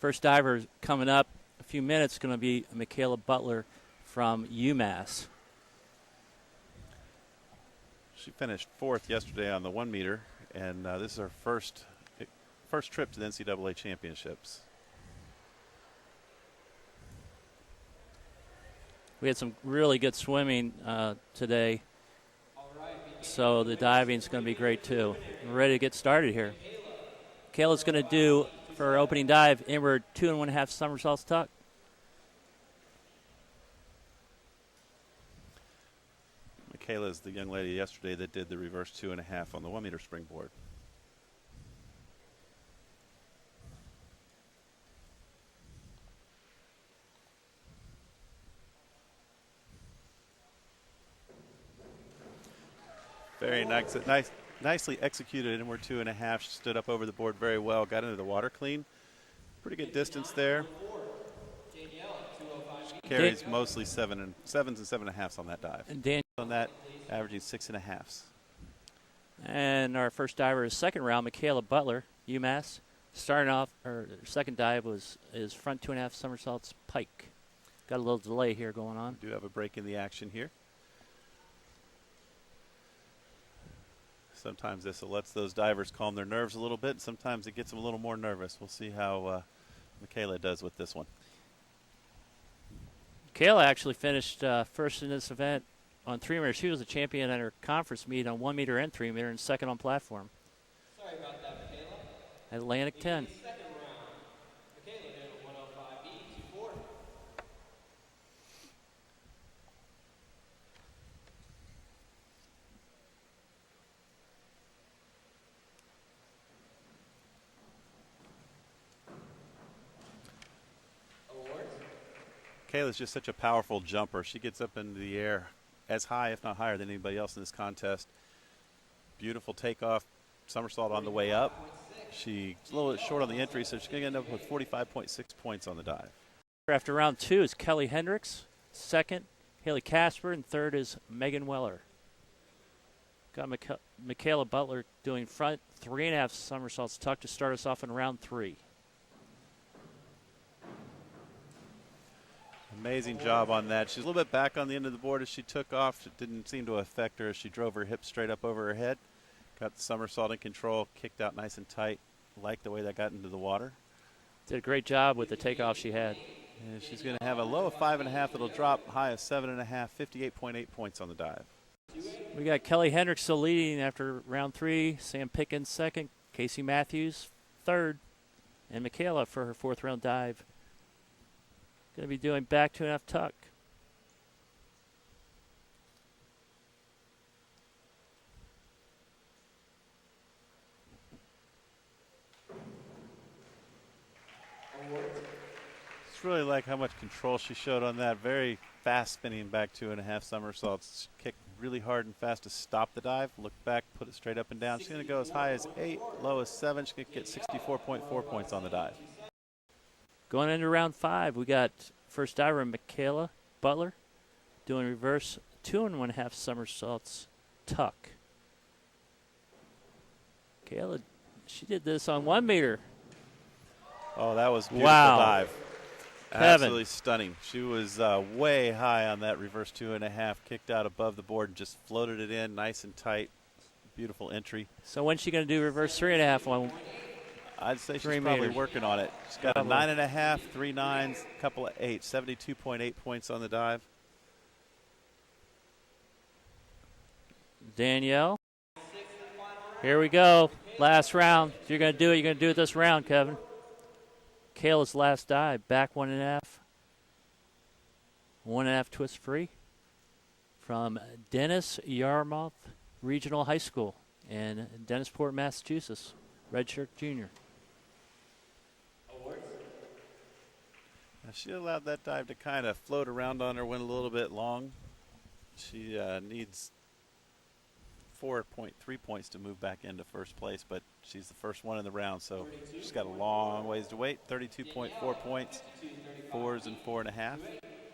First diver coming up a few minutes is going to be Michaela Butler from UMass. She finished 4th yesterday on the 1 meter, and this is her first trip to the NCAA championships. We had some really good swimming today, so the diving is going to be great too. We're ready to get started here. Michaela's going to do, for her opening dive, inward 2 1/2 somersaults tuck. Michaela is the young lady yesterday that did the reverse 2 1/2 on the 1 meter springboard. Very nicely executed inward 2 1/2. She stood up over the board very well, got into the water clean. Pretty good distance there. She carries mostly 7s and 7.5s on that dive. And on that, averaging 6 1/2. And our first diver is second round, Michaela Butler, UMass. Starting off, her second dive is front 2 1/2 somersaults pike. Got a little delay here going on. We do have a break in the action here. Sometimes this lets those divers calm their nerves a little bit. Sometimes it gets them a little more nervous. We'll see how Michaela does with this one. Michaela actually finished first in this event on 3 meter. She was a champion at her conference meet on 1 meter and 3 meter, and second on platform. Sorry about that, Michaela. Atlantic 10. Second round. Michaela did a 105 E24. Michaela's just such a powerful jumper. She gets up into the air as high, if not higher, than anybody else in this contest. Beautiful takeoff, somersault on the way up. She's a little bit short on the entry, so she's going to end up with 45.6 points on the dive. After round 2 is Kelly Hendricks. Second, Haley Casper. And third is Megan Weller. Got Michaela Butler doing front 3 1/2 somersaults tuck to start us off in round 3. Amazing job on that. She's a little bit back on the end of the board as she took off. It didn't seem to affect her as she drove her hips straight up over her head. Got the somersault in control, kicked out nice and tight. Liked the way that got into the water. Did a great job with the takeoff she had. And she's going to have a low of 5 1/2. It'll drop high of 7 1/2, 58.8 points on the dive. We got Kelly Hendricks still leading after round 3. Sam Pickens second. Casey Matthews third. And Michaela for her 4th round dive. Going to be doing back 2 1/2 tuck. Just really like how much control she showed on that. Very fast spinning back 2 1/2 somersaults. Kicked really hard and fast to stop the dive. Look back, put it straight up and down. She's going to go as high as 8, low as 7. She's going to get 64.4 points on the dive. Going into round 5, we got first diver Michaela Butler doing reverse 2 1/2 somersaults tuck. Michaela, she did this on 1 meter. Oh, that was a beautiful Wow. dive. Kevin. Absolutely stunning. She was way high on that reverse 2 1/2, kicked out above the board and just floated it in nice and tight. Beautiful entry. So when's she going to do reverse 3 1/2 on? I'd say she's 3 probably meters. working on it. She's got a 9 1/2, 3 9s, a couple of 8s, 72.8 points on the dive. Danielle. Here we go. Last round. If you're going to do it, you're going to do it this round, Kevin. Kayla's last dive. Back 1 1/2. 1 1/2 twist free from Dennis Yarmouth Regional High School in Dennisport, Massachusetts. Redshirt junior. Now she allowed that dive to kind of float around on her, went a little bit long. She needs 4.3 points to move back into first place, but she's the first one in the round, so she's got a long ways to wait. 32.4 points, 4s and 4 1/2.